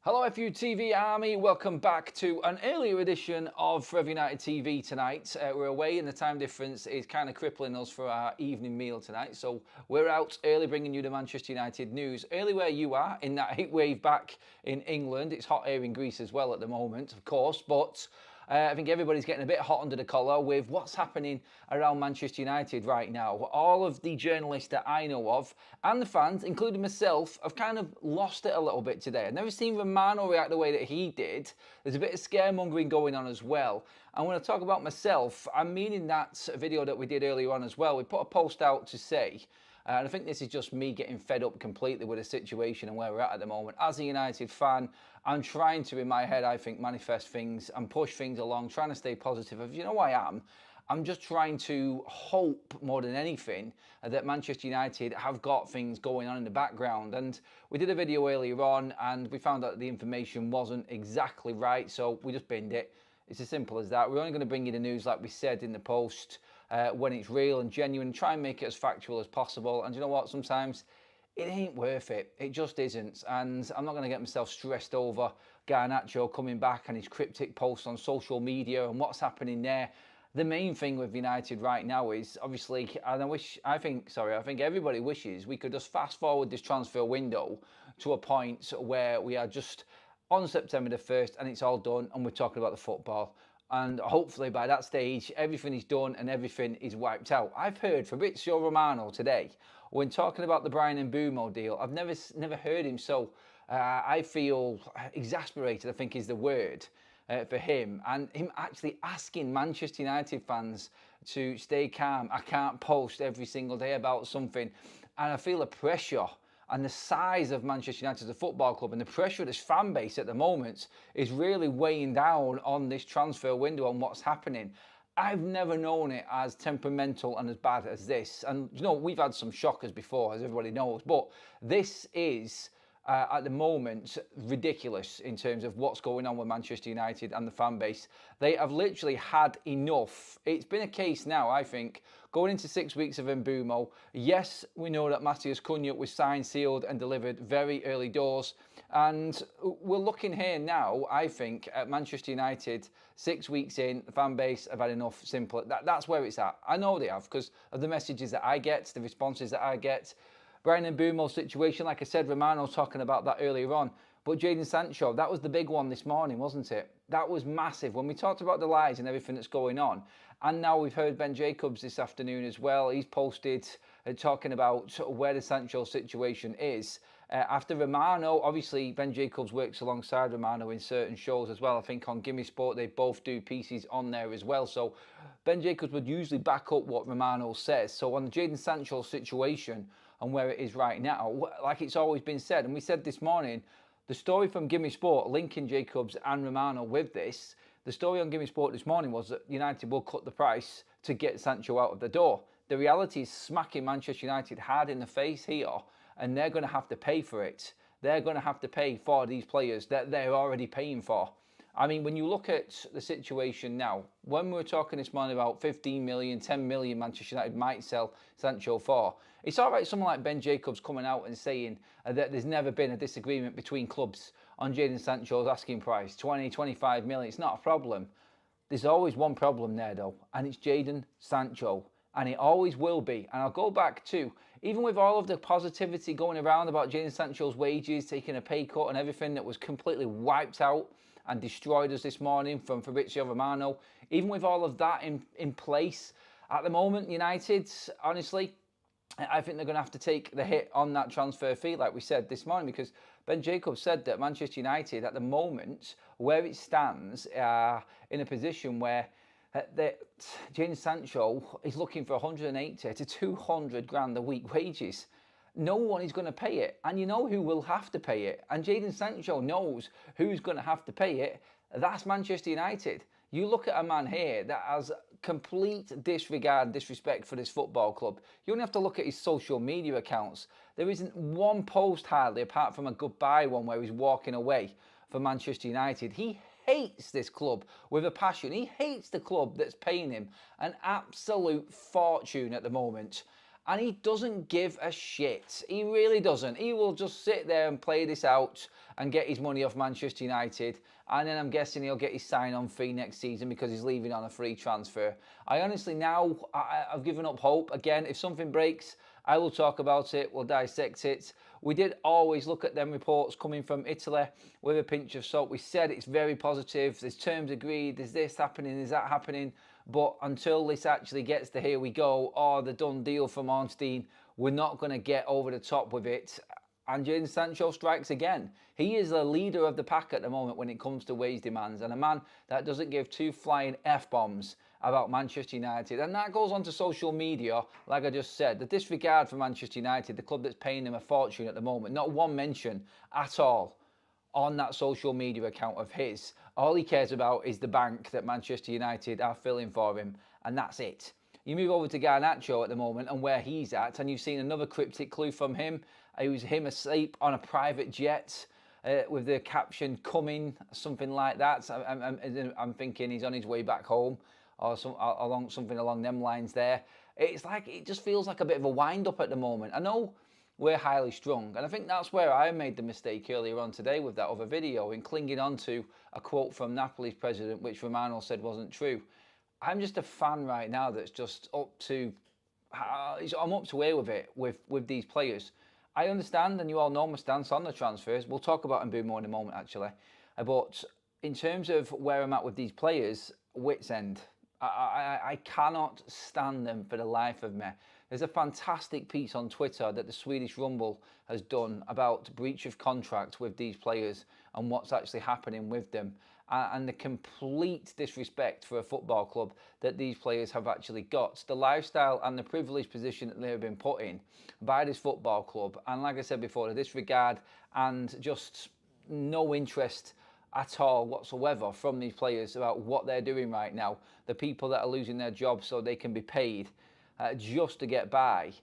Hello FUTV Army, welcome back to an earlier edition of Forever United TV tonight. We're away and the time difference is kind of crippling us for our evening meal tonight. So we're out early bringing you the Manchester United news. Early where you are in that heat wave back in England. It's hot here in Greece as well at the moment, of course, but I think everybody's getting a bit hot under the collar with what's happening around Manchester United right now. All of the journalists that I know of and the fans, including myself, have kind of lost it a little bit today. I've never seen Romano react the way that he did. There's a bit of scaremongering going on as well. And when I talk about myself, I'm meaning that video that we did earlier on as well. We put a post out to say, and I think this is just me getting fed up completely with the situation and where we're at the moment. As a United fan, I'm trying to, in my head, I think, manifest things and push things along, trying to stay positive. If you know I am, I'm just trying to hope more than anything that Manchester United have got things going on in the background. And we did a video earlier on and we found out the information wasn't exactly right, so we just binned it. It's as simple as that. We're only going to bring you the news like we said in the post when it's real and genuine. Try and make it as factual as possible. And you know what? Sometimes it ain't worth it. It just isn't. And I'm not going to get myself stressed over Garnacho coming back and his cryptic posts on social media and what's happening there. The main thing with United right now is obviously, and I think everybody wishes we could just fast forward this transfer window to a point where we are just on September the 1st and it's all done and we're talking about the football. And hopefully by that stage, everything is done and everything is wiped out. I've heard Fabrizio Romano today, when talking about the Bryan and Mbeumo deal, I've never heard him so, I feel exasperated, I think is the word for him. And him actually asking Manchester United fans to stay calm. I can't post every single day about something. And I feel the pressure and the size of Manchester United as a football club and the pressure of this fan base at the moment is really weighing down on this transfer window and what's happening. I've never known it as temperamental and as bad as this. And, you know, we've had some shockers before, as everybody knows, but this is, at the moment, ridiculous in terms of what's going on with Manchester United and the fan base. They have literally had enough. It's been a case now, I think, going into 6 weeks of Mbeumo. Yes, we know that Matheus Cunha was signed, sealed and delivered very early doors. And we're looking here now, I think, at Manchester United 6 weeks in. The fan base have had enough, simple. That's where it's at. I know they have because of the messages that I get, the responses that I get. Bryan and Mbeumo's situation, like I said, Romano talking about that earlier on. But Jadon Sancho, that was the big one this morning, wasn't it? That was massive. When we talked about the lies and everything that's going on, and now we've heard Ben Jacobs this afternoon as well. He's posted talking about where the Sancho situation is. After Romano, obviously Ben Jacobs works alongside Romano in certain shows as well. I think on Gimme Sport they both do pieces on there as well. So Ben Jacobs would usually back up what Romano says. So on the Jadon Sancho situation and where it is right now, like it's always been said, and we said this morning, the story from Gimme Sport linking Jacobs and Romano with this, the story on Gimme Sport this morning was that United will cut the price to get Sancho out of the door. The reality is smacking Manchester United hard in the face here, and they're going to have to pay for it. They're going to have to pay for these players that they're already paying for. I mean, when you look at the situation now, when we were talking this morning about 15 million, 10 million Manchester United might sell Sancho for, it's all right someone like Ben Jacobs coming out and saying that there's never been a disagreement between clubs on Jadon Sancho's asking price, 20, 25 million, it's not a problem. There's always one problem there though, and it's Jadon Sancho. And it always will be. And I'll go back to, even with all of the positivity going around about Jadon Sancho's wages, taking a pay cut and everything that was completely wiped out and destroyed us this morning from Fabrizio Romano, even with all of that in place, at the moment, United, honestly, I think they're going to have to take the hit on that transfer fee, like we said this morning, because Ben Jacobs said that Manchester United, at the moment, where it stands, in a position where that Jadon Sancho is looking for 180 to 200 grand a week wages. No one is going to pay it. And you know who will have to pay it. And Jadon Sancho knows who's going to have to pay it. That's Manchester United. You look at a man here that has complete disregard and disrespect for this football club. You only have to look at his social media accounts. There isn't one post hardly, apart from a goodbye one where he's walking away for Manchester United. He hates this club with a passion. He hates the club that's paying him an absolute fortune at the moment. And he doesn't give a shit. He really doesn't. He will just sit there and play this out and get his money off Manchester United. And then I'm guessing he'll get his sign-on fee next season because he's leaving on a free transfer. I honestly now, I've given up hope. Again, if something breaks, I will talk about it. We'll dissect it. We did always look at them reports coming from Italy with a pinch of salt. We said it's very positive. There's terms agreed. There's this happening. There's that happening. But until this actually gets to here we go, or the done deal from Ornstein, we're not going to get over the top with it. And Jadon Sancho strikes again. He is the leader of the pack at the moment when it comes to wage demands, and a man that doesn't give two flying F-bombs about Manchester United. And that goes on to social media, like I just said. The disregard for Manchester United, the club that's paying him a fortune at the moment, not one mention at all on that social media account of his. All he cares about is the bank that Manchester United are filling for him, and that's it. You move over to Garnacho at the moment and where he's at, and you've seen another cryptic clue from him. It was him asleep on a private jet with the caption "coming," something like that. I'm thinking he's on his way back home, or something along them lines there. It's like, it just feels like a bit of a wind-up at the moment. I know we're highly strung, and I think that's where I made the mistake earlier on today with that other video, in clinging on to a quote from Napoli's president, which Romano said wasn't true. I'm just a fan right now that's just up to, I'm up to here with it, with these players. I understand, and you all know my stance on the transfers. We'll talk about Mbeumo in a moment, actually. But in terms of where I'm at with these players, wit's end. I cannot stand them for the life of me. There's a fantastic piece on Twitter that the Swedish Rumble has done about breach of contract with these players and what's actually happening with them, and the complete disrespect for a football club that these players have actually got, the lifestyle and the privileged position that they have been put in by this football club. And like I said before, the disregard and just no interest at all whatsoever from these players about what they're doing right now. The people that are losing their jobs so they can be paid just to get by.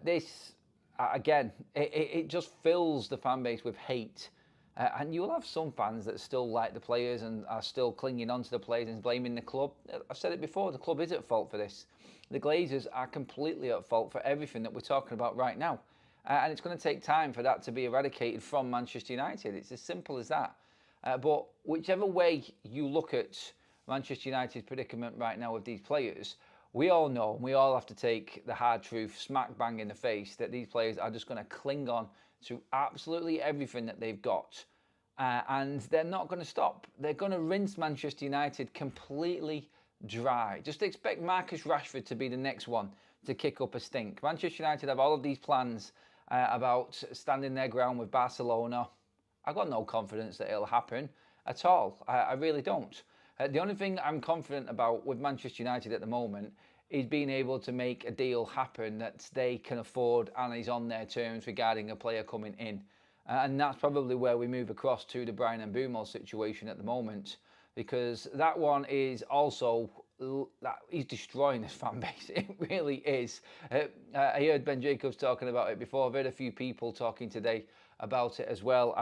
This, again, it just fills the fan base with hate. And you'll have some fans that still like the players and are still clinging on to the players and blaming the club. I've said it before, the club is at fault for this. The Glazers are completely at fault for everything that we're talking about right now. And it's going to take time for that to be eradicated from Manchester United. It's as simple as that. But whichever way you look at Manchester United's predicament right now with these players, we all know, and we all have to take the hard truth smack bang in the face, that these players are just going to cling on to absolutely everything that they've got. And they're not going to stop. They're going to rinse Manchester United completely dry. Just expect Marcus Rashford to be the next one to kick up a stink. Manchester United have all of these plans about standing their ground with Barcelona. I've got no confidence that it'll happen at all. I really don't. The only thing I'm confident about with Manchester United at the moment is being able to make a deal happen that they can afford and is on their terms regarding a player coming in. And that's probably where we move across to the Bryan and Mbeumo situation at the moment, because that one is also, that he's destroying this fan base. It really is. I heard Ben Jacobs talking about it before. I've heard a few people talking today about it as well.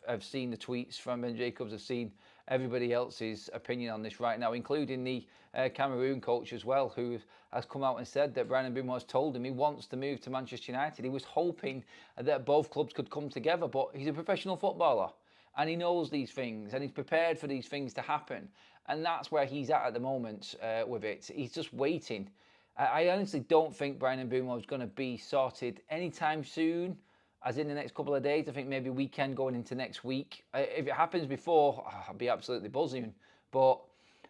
I've seen the tweets from Ben Jacobs. I've seen everybody else's opinion on this right now, including the Cameroon coach as well, who has come out and said that Bryan Mbeumo has told him he wants to move to Manchester United. He was hoping that both clubs could come together, but he's a professional footballer and he knows these things and he's prepared for these things to happen. And that's where he's at the moment with it. He's just waiting. I honestly don't think Bryan Mbeumo is going to be sorted anytime soon, as in the next couple of days. I think maybe weekend going into next week. If it happens before, I'll be absolutely buzzing. But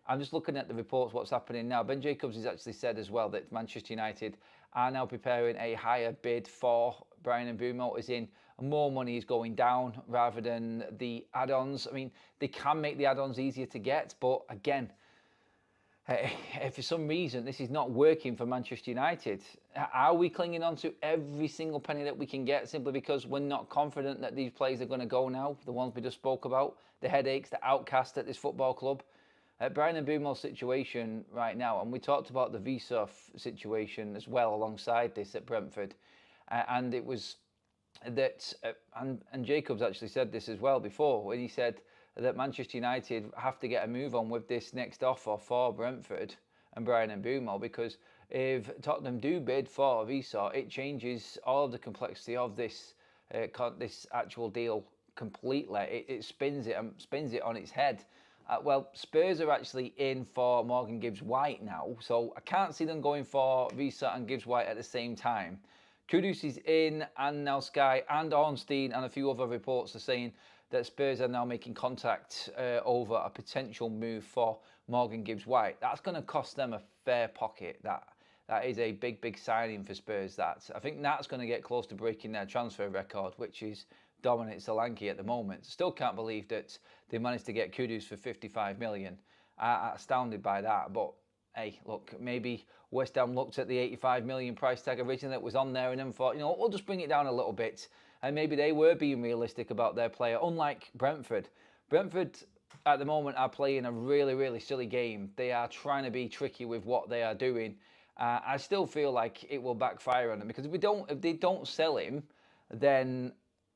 I'm just looking at the reports, what's happening now. Ben Jacobs has actually said as well that Manchester United are now preparing a higher bid for Bryan Mbeumo, as in more money is going down rather than the add-ons. I mean, they can make the add-ons easier to get, but again, if for some reason this is not working for Manchester United, are we clinging on to every single penny that we can get simply because we're not confident that these players are going to go now, the ones we just spoke about, the headaches, the outcast at this football club? Bryan Mbeumo's situation right now, and we talked about the visa situation as well alongside this at Brentford, and it was that, and Jacobs actually said this as well before, when he said that Manchester United have to get a move on with this next offer for Brentford and Bryan Mbeumo, because if Tottenham do bid for Visa, it changes all of the complexity of this this actual deal completely. It spins it on its head. Well, Spurs are actually in for Morgan Gibbs-White now, so I can't see them going for Visa and Gibbs-White at the same time. Kudus is in, and now Sky and Ornstein and a few other reports are saying that Spurs are now making contact over a potential move for Morgan Gibbs-White. That's going to cost them a fair pocket. That is a big signing for Spurs. I think that's going to get close to breaking their transfer record, which is Dominic Solanke at the moment. Still can't believe that they managed to get Kudus for 55 million. Astounded by that, but hey, look, maybe West Ham looked at the 85 million price tag originally that was on there and then thought, you know, we'll just bring it down a little bit. And maybe they were being realistic about their player, unlike Brentford. Brentford at the moment are playing a really silly game. They are trying to be tricky with what they are doing. I still feel like it will backfire on them, because if they don't sell him, then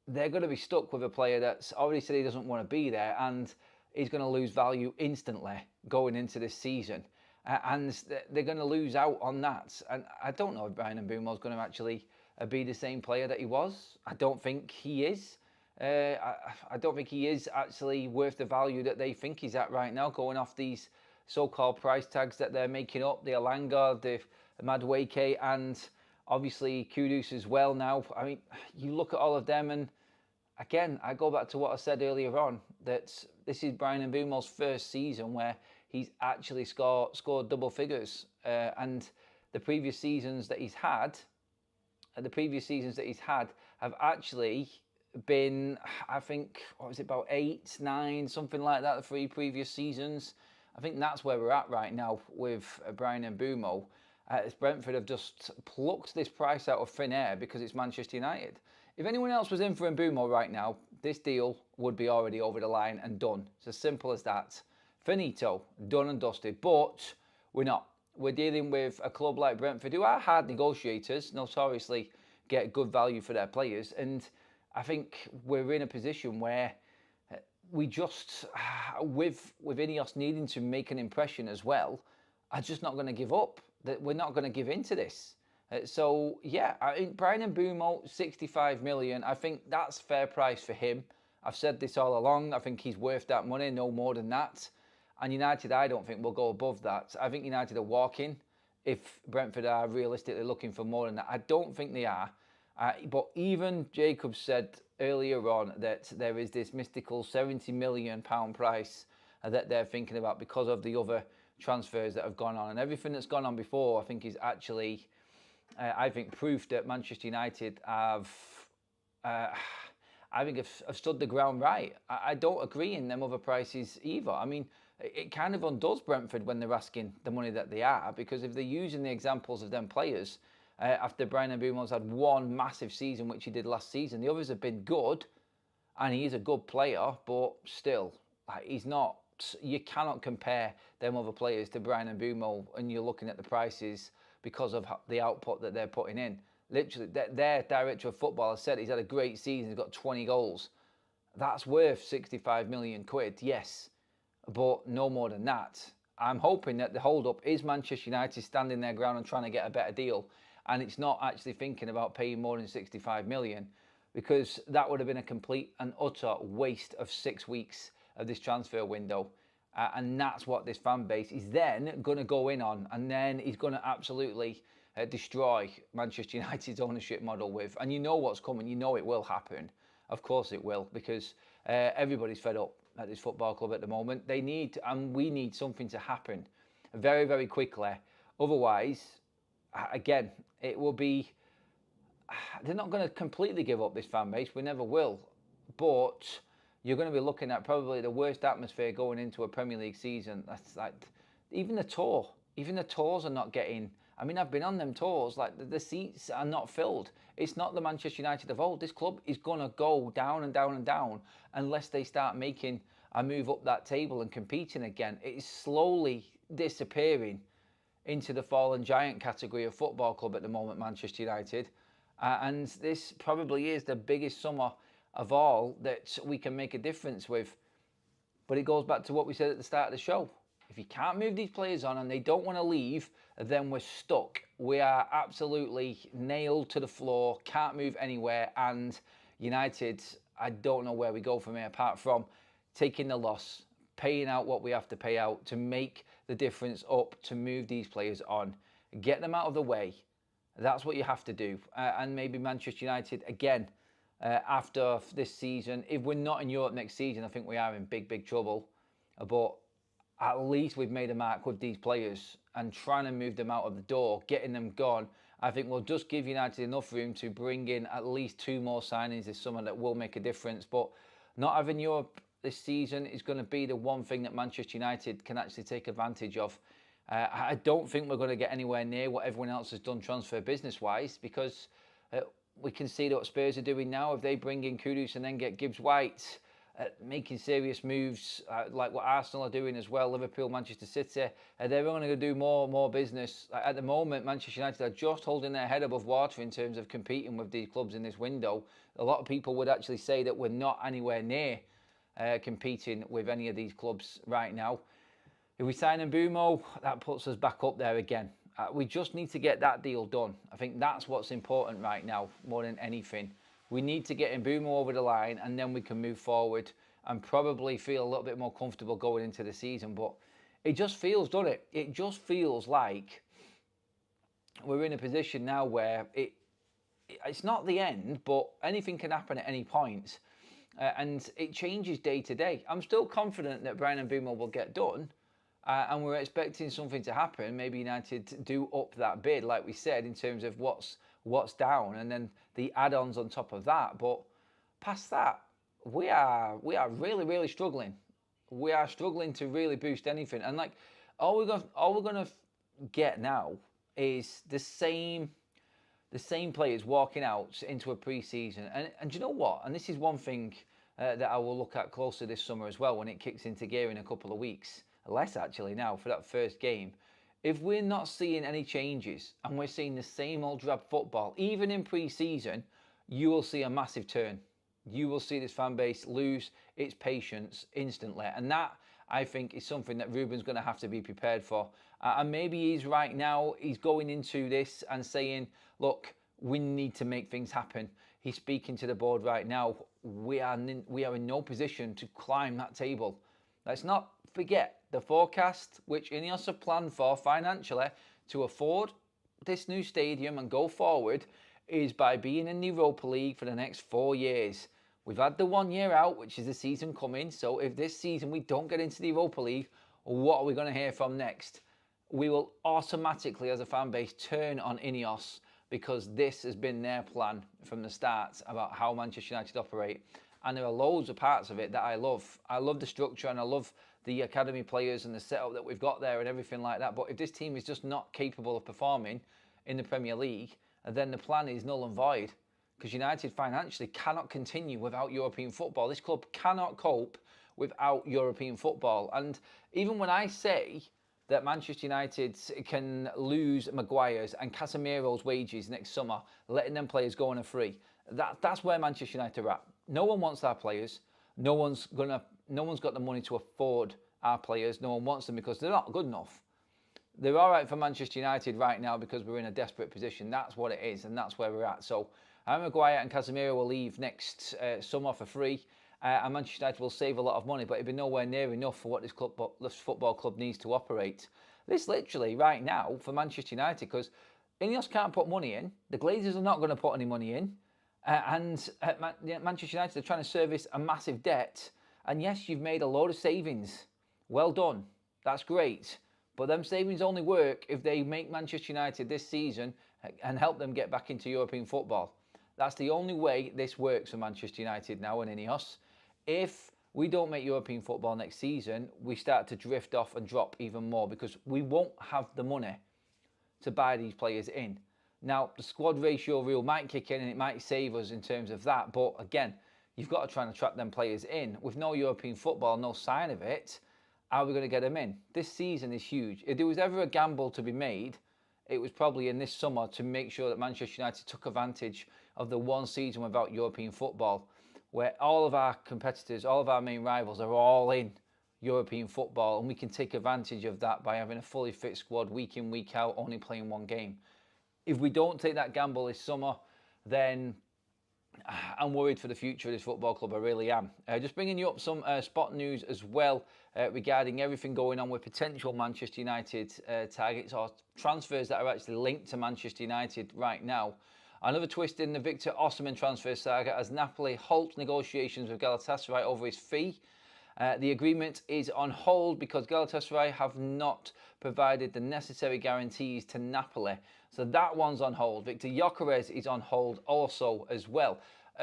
they're going to be stuck with a player that's already said he doesn't want to be there, and he's going to lose value instantly going into this season. And they're going to lose out on that. And I don't know if Bryan Mbeumo is going to actually be the same player that he was. I don't think he is. I don't think he is actually worth the value that they think he's at right now, going off these so-called price tags that they're making up, the Alanga, the Madueke, and obviously Kudus as well now. I mean, you look at all of them, and again, I go back to what I said earlier on, that this is Bryan Mbeumo's first season where he's actually scored double figures. And the previous seasons that he's had, have actually been, I think, what was it, about 8, 9, something like that, the 3 previous seasons. I think that's where we're at right now with Bryan Mbeumo. Brentford have just plucked this price out of thin air because it's Manchester United. If anyone else was in for Mbeumo right now, this deal would be already over the line and done. It's as simple as that. Finito, done and dusted. But we're not. We're dealing with a club like Brentford, who are hard negotiators, notoriously get good value for their players. And I think we're in a position where we just, with Ineos needing to make an impression as well, are just not going to give up. That we're not going to give in to this. So yeah, I mean, Bryan Mbeumo, 65 million. I think that's fair price for him. I've said this all along. I think he's worth that money, no more than that. And United, I don't think will go above that. I think United are walking if Brentford are realistically looking for more than that. I don't think they are. But even Jacobs said earlier on that there is this mystical £70 million price that they're thinking about because of the other transfers that have gone on. And everything that's gone on before, I think, is actually, I think, proof that Manchester United have, have stood the ground right. I don't agree in them other prices either. I mean, it kind of undoes Brentford when they're asking the money that they are, because if they're using the examples of them players, after Bryan Mbeumo's had one massive season, which he did last season, the others have been good, and he is a good player, but still, he's not. You cannot compare them other players to Bryan Mbeumo, and you're looking at the prices because of the output that they're putting in. Literally, their director of football has said he's had a great season, he's got 20 goals. That's worth 65 million quid, yes, but no more than that. I'm hoping that the hold-up is Manchester United standing their ground and trying to get a better deal, and it's not actually thinking about paying more than 65 million, because that would have been a complete and utter waste of 6 weeks of this transfer window. And that's what this fan base is then going to go in on, and then he's going to absolutely destroy Manchester United's ownership model with. And you know what's coming, you know it will happen. Of course it will, because everybody's fed up at this football club at the moment. They need, and we need, something to happen very quickly. Otherwise, again, it will be, they're not going to completely give up this fan base, we never will, but you're going to be looking at probably the worst atmosphere going into a Premier League season. That's like, even the tours are not getting, I mean, I've been on them tours, like the seats are not filled. It's not the Manchester United of old. This club is going to go down and down and down unless they start making a move up that table and competing again. It is slowly disappearing into the fallen giant category of football club at the moment, Manchester United. And this probably is the biggest summer of all that we can make a difference with. But it goes back to what we said at the start of the show. If you can't move these players on and they don't want to leave, then we're stuck. We are absolutely nailed to the floor, can't move anywhere, and United, I don't know where we go from here apart from taking the loss, paying out what we have to pay out to make the difference up, to move these players on, get them out of the way. That's what you have to do. And maybe Manchester United, again, after this season, if we're not in Europe next season, I think we are in big, big trouble. But at least we've made a mark with these players and trying to move them out of the door, getting them gone. I think we'll just give United enough room to bring in at least 2 more signings this summer that will make a difference. But not having Europe this season is going to be the one thing that Manchester United can actually take advantage of. I don't think we're going to get anywhere near what everyone else has done transfer business-wise, because we can see what Spurs are doing now. If they bring in Kudus and then get Gibbs-White, making serious moves like what Arsenal are doing as well, Liverpool, Manchester City, they're only going to do more business. At the moment, Manchester United are just holding their head above water in terms of competing with these clubs in this window. A lot of people would actually say that we're not anywhere near competing with any of these clubs right now. If we sign Mbeumo, that puts us back up there again. We just need to get that deal done. I think that's what's important right now, more than anything. We need to get Mbeumo over the line, and then we can move forward and probably feel a little bit more comfortable going into the season. But it just feels, doesn't it? It just feels like we're in a position now where it's not the end, but anything can happen at any point. And it changes day to day. I'm still confident that Bryan and Mbeumo will get done. And we're expecting something to happen. Maybe United do up that bid, like we said, in terms of what's down, and then the add-ons on top of that. But past that, we are really, really struggling. We are struggling to really boost anything. And like all we're gonna get now is the same players walking out into a pre-season. And do you know what? And this is one thing that I will look at closer this summer as well when it kicks into gear in a couple of weeks. Less actually now for that first game. If we're not seeing any changes and we're seeing the same old drab football, even in pre-season, you will see a massive turn. You will see this fan base lose its patience instantly. And that, I think, is something that Ruben's going to have to be prepared for. And maybe he's right now, he's going into this and saying, look, we need to make things happen. He's speaking to the board right now. We are in no position to climb that table. Let's not forget the forecast, which Ineos have planned for financially to afford this new stadium and go forward, is by being in the Europa League for the next 4 years. We've had the 1 year out, which is the season coming. So if this season we don't get into the Europa League, what are we going to hear from next? We will automatically, as a fan base, turn on Ineos, because this has been their plan from the start about how Manchester United operate. And there are loads of parts of it that I love. I love the structure, and I love the academy players and the setup that we've got there and everything like that. But if this team is just not capable of performing in the Premier League, then the plan is null and void, because United financially cannot continue without European football. This club cannot cope without European football. And even when I say that Manchester United can lose Maguire's and Casemiro's wages next summer, letting them players go on a free, that's where Manchester United are at. No one wants our players. No one's got the money to afford our players. No one wants them because they're not good enough. They're all right for Manchester United right now because we're in a desperate position. That's what it is, and that's where we're at. So Maguire and Casemiro will leave next summer for free, and Manchester United will save a lot of money, but it'll be nowhere near enough for what this football club needs to operate. This literally right now for Manchester United, because Ineos can't put money in. The Glazers are not going to put any money in. Manchester United are trying to service a massive debt. And yes, you've made a load of savings. Well done. That's great. But them savings only work if they make Manchester United this season and help them get back into European football. That's the only way this works for Manchester United now and Ineos. If we don't make European football next season, we start to drift off and drop even more, because we won't have the money to buy these players in. Now, the squad ratio rule might kick in and it might save us in terms of that. But again, you've got to try and attract them players in. With no European football, no sign of it, how are we going to get them in? This season is huge. If there was ever a gamble to be made, it was probably in this summer to make sure that Manchester United took advantage of the one season without European football, where all of our competitors, all of our main rivals are all in European football, and we can take advantage of that by having a fully fit squad week in, week out, only playing one game. If we don't take that gamble this summer, then I'm worried for the future of this football club. I really am. Just bringing you up some spot news as well regarding everything going on with potential Manchester United targets or transfers that are actually linked to Manchester United right now. Another twist in the Victor Osimhen transfer saga as Napoli halt negotiations with Galatasaray over his fee. The agreement is on hold because Galatasaray have not provided the necessary guarantees to Napoli. So that one's on hold. Victor Gyökeres is on hold also as well.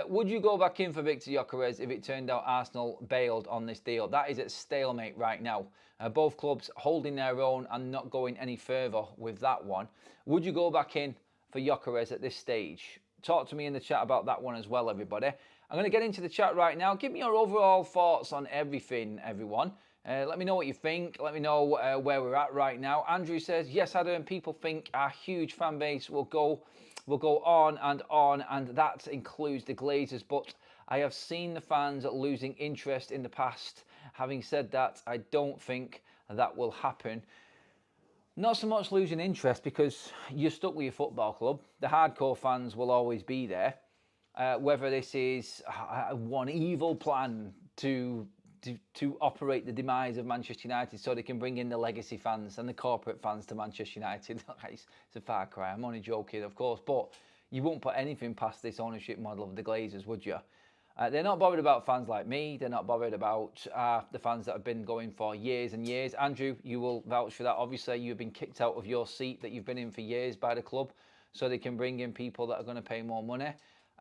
Would you go back in for Victor Gyökeres if it turned out Arsenal bailed on this deal? That is at stalemate right now. Both clubs holding their own and not going any further with that one. Would you go back in for Gyökeres at this stage? Talk to me in the chat about that one as well, everybody. I'm going to get into the chat right now. Give me your overall thoughts on everything, everyone. Let me know what you think. Let me know where we're at right now. Andrew says, yes, Adam, people think our huge fan base will go on, and that includes the Glazers, but I have seen the fans losing interest in the past. Having said that, I don't think that will happen. Not so much losing interest because you're stuck with your football club. The hardcore fans will always be there. Whether this is one evil plan to operate the demise of Manchester United so they can bring in the legacy fans and the corporate fans to Manchester United. It's a far cry. I'm only joking, of course, but you won't put anything past this ownership model of the Glazers, would you? They're not bothered about fans like me. They're not bothered about the fans that have been going for years and years. Andrew, you will vouch for that. Obviously, you've been kicked out of your seat that you've been in for years by the club so they can bring in people that are going to pay more money.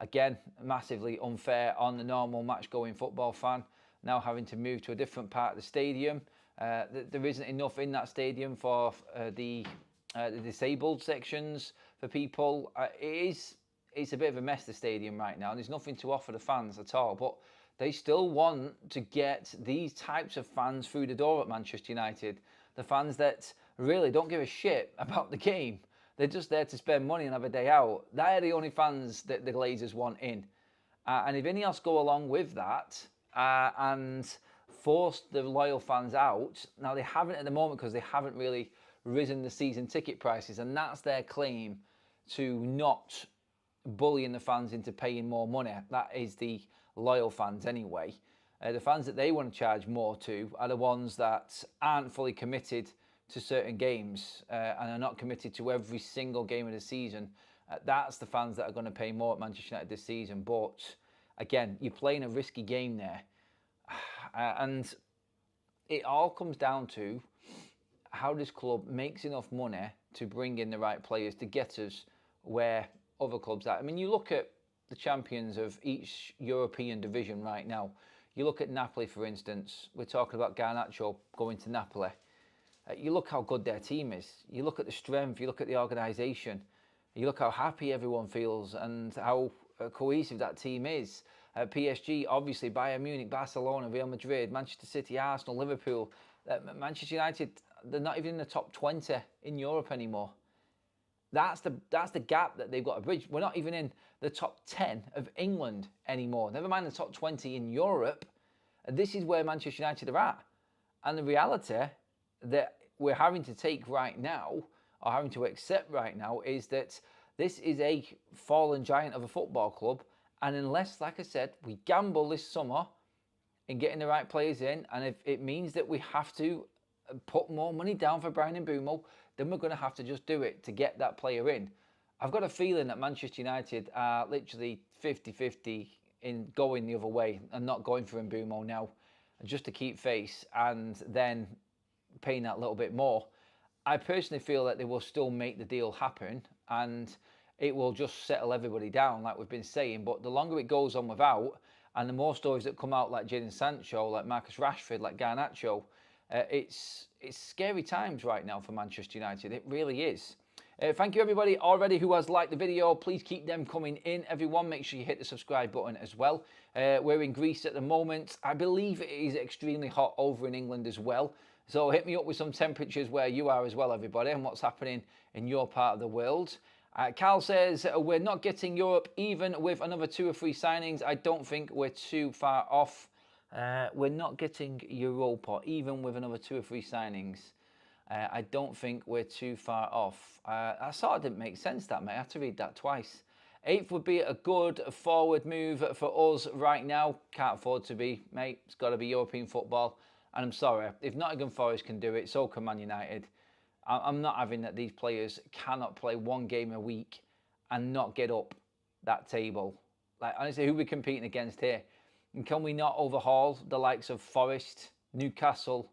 Again, massively unfair on the normal match-going football fan, now having to move to a different part of the stadium. There isn't enough in that stadium for the disabled sections for people. It's a bit of a mess, the stadium right now, and there's nothing to offer the fans at all. But they still want to get these types of fans through the door at Manchester United. The fans that really don't give a shit about the game. They're just there to spend money and have a day out. They're the only fans that the Glazers want in. And if any else go along with that and force the loyal fans out, now they haven't at the moment because they haven't really risen the season ticket prices, and that's their claim to not bullying the fans into paying more money. That is the loyal fans anyway. The fans that they want to charge more to are the ones that aren't fully committed to certain games and are not committed to every single game of the season. That's the fans that are going to pay more at Manchester United this season. But again, you're playing a risky game there. And it all comes down to how this club makes enough money to bring in the right players to get us where other clubs are. I mean, you look at the champions of each European division right now. You look at Napoli, for instance. We're talking about Garnacho going to Napoli. You look how good their team is. You look at the strength. You look at the organisation. You look how happy everyone feels and how cohesive that team is. PSG, obviously, Bayern Munich, Barcelona, Real Madrid, Manchester City, Arsenal, Liverpool. Manchester United, they're not even in the top 20 in Europe anymore. That's the gap that they've got to bridge. We're not even in the top 10 of England anymore. Never mind the top 20 in Europe. This is where Manchester United are at. And the reality that we're having to take right now, or having to accept right now, is that this is a fallen giant of a football club. And unless, like I said, we gamble this summer in getting the right players in, and if it means that we have to put more money down for Bryan and Mbeumo, then we're going to have to just do it to get that player in. I've got a feeling that Manchester United are literally 50-50 in going the other way and not going for Mbeumo now, just to keep face and then paying that little bit more. I personally feel that they will still make the deal happen and it will just settle everybody down, like we've been saying. But the longer it goes on without, and the more stories that come out like Jadon Sancho, like Marcus Rashford, like Garnacho, it's scary times right now for Manchester United. It really is. Thank you everybody already who has liked the video. Please keep them coming in, everyone. Make sure you hit the subscribe button as well. We're in Greece at the moment. I believe it is extremely hot over in England as well. So hit me up with some temperatures where you are as well, everybody, and what's happening in your part of the world. Carl says, we're not getting Europe even with another 2 or 3 signings. I don't think we're too far off. We're not getting Europa, even with another 2 or 3 signings. I don't think we're too far off. That sort of didn't make sense, that, mate. I had to read that twice. 8th would be a good forward move for us right now. Can't afford to be, mate. It's got to be European football. And I'm sorry, if Nottingham Forest can do it, so can Man United. I'm not having that these players cannot play 1 game a week and not get up that table. Like, honestly, who are we competing against here? And can we not overhaul the likes of Forest, Newcastle,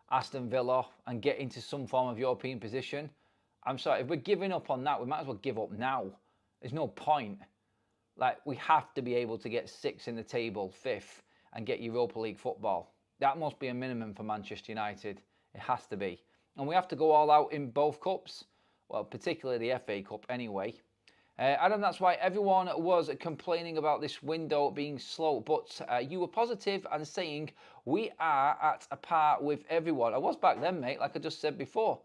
Aston Villa and get into some form of European position? I'm sorry, if we're giving up on that, we might as well give up now. There's no point. Like, we have to be able to get 6th in the table, 5th, and get Europa League football. That must be a minimum for Manchester United. It has to be. And we have to go all out in both cups. Well, particularly the FA Cup anyway. Adam, that's why everyone was complaining about this window being slow. But you were positive and saying we are at a par with everyone. I was back then, mate, like I just said before.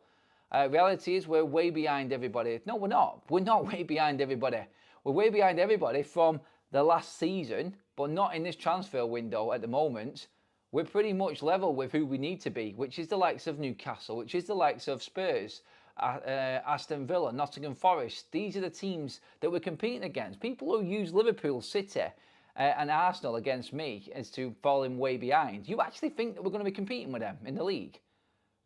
Reality is we're way behind everybody. No, we're not. We're not way behind everybody. We're way behind everybody from the last season, but not in this transfer window at the moment. We're pretty much level with who we need to be, which is the likes of Newcastle, which is the likes of Spurs, Aston Villa, Nottingham Forest. These are the teams that we're competing against. People who use Liverpool, City and Arsenal against me as to falling way behind. You actually think that we're going to be competing with them in the league?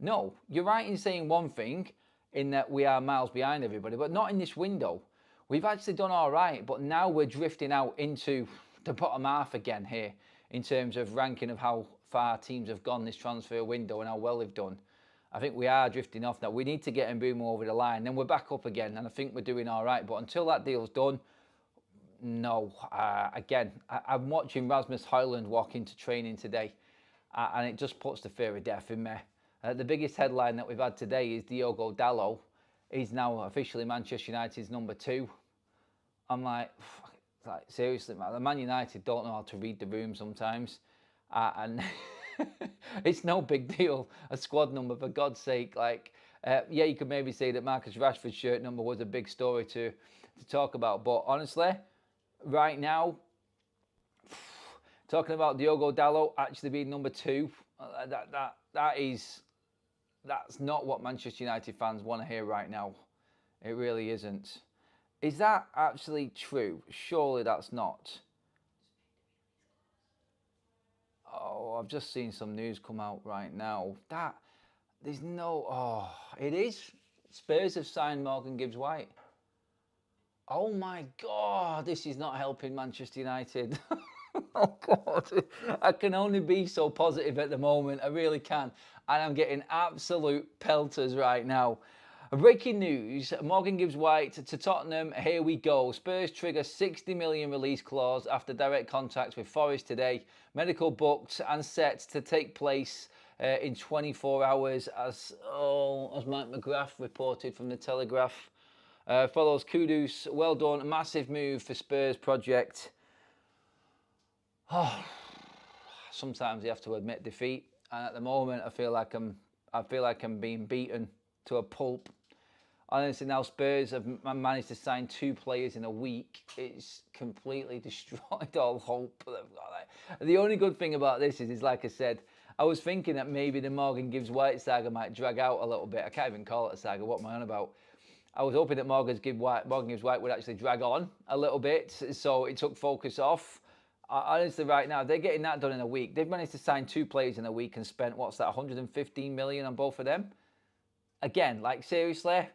No, you're right in saying one thing, in that we are miles behind everybody, but not in this window. We've actually done all right, but now we're drifting out into the bottom half again here in terms of ranking of how far teams have gone this transfer window and how well they've done. I think we are drifting off now. We need to get Mbeumo over the line, then we're back up again, and I think we're doing all right. But until that deal's done, no. Again, I'm watching Rasmus Højlund walk into training today, and it just puts the fear of death in me. The biggest headline that we've had today is Diogo Dalot is now officially Manchester United's number 2. I'm like seriously, man. The Man United don't know how to read the room sometimes. And it's no big deal, a squad number, for God's sake. Like, yeah, you could maybe say that Marcus Rashford's shirt number was a big story to talk about. But honestly, right now, talking about Diogo Dalot actually being number 2, that's not what Manchester United fans want to hear right now. It really isn't. Is that actually true? Surely that's not. Oh, I've just seen some news come out right now. There's no... Oh, it is. Spurs have signed Morgan Gibbs-White. Oh my God, this is not helping Manchester United. Oh God, I can only be so positive at the moment. I really can. And I'm getting absolute pelters right now. Breaking news, Morgan Gibbs-White to Tottenham. Here we go. Spurs trigger 60 million release clause after direct contact with Forest today. Medical booked and set to take place in 24 hours, as Mike McGrath reported from the Telegraph. Follows kudos. Well done. Massive move for Spurs project. Oh, sometimes you have to admit defeat, and at the moment I feel like I'm being beaten to a pulp. Honestly, now Spurs have managed to sign 2 players in a week. It's completely destroyed all hope. The only good thing about this is like I said, I was thinking that maybe the Morgan Gibbs-White saga might drag out a little bit. I can't even call it a saga. What am I on about? I was hoping that Morgan Gibbs-White would actually drag on a little bit, so it took focus off. Honestly, right now, they're getting that done in a week. They've managed to sign 2 players in a week and spent, what's that, 115 million on both of them? Again, like seriously,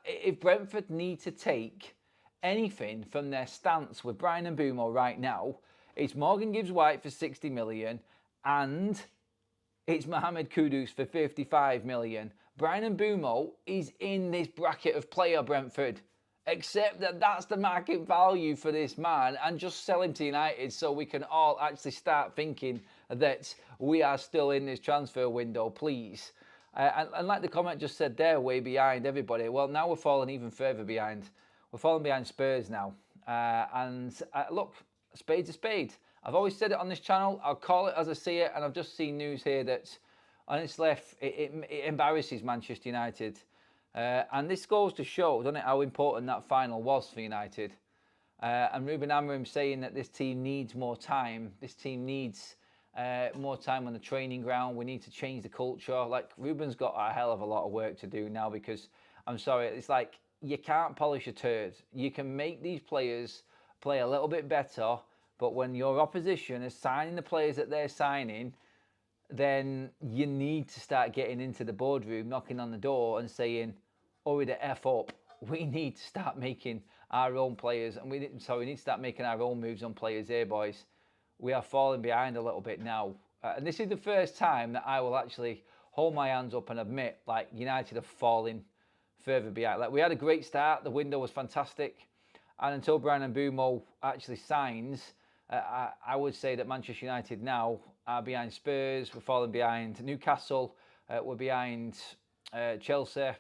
if Brentford need to take anything from their stance with Bryan and Mbeumo right now, it's Morgan Gibbs-White for 60 million and it's Mohamed Kudus for 55 million. Bryan and Mbeumo is in this bracket of player, Brentford. Except that that's the market value for this man, and just sell him to United so we can all actually start thinking that we are still in this transfer window, please. And like the comment just said there, way behind everybody. Well, now we're falling even further behind. We're falling behind Spurs now. Look, a spade's a spade. I've always said it on this channel. I'll call it as I see it. And I've just seen news here that, honestly, it embarrasses Manchester United. And this goes to show, doesn't it, how important that final was for United. And Ruben Amorim saying that this team needs more time. This team needs more time on the training ground. We need to change the culture. Like, Ruben's got a hell of a lot of work to do now, because I'm sorry, it's like you can't polish a turd. You can make these players play a little bit better, but when your opposition is signing the players that they're signing, then you need to start getting into the boardroom, knocking on the door and saying, hurry the F up. We need to start making our own players, and we need to start making our own moves on players here, boys. We are falling behind a little bit now. And this is the first time that I will actually hold my hands up and admit, like, United are falling further behind. Like, we had a great start. The window was fantastic. And until Bryan Mbeumo actually signs, I would say that Manchester United now are behind Spurs. We're falling behind Newcastle. We're behind Chelsea,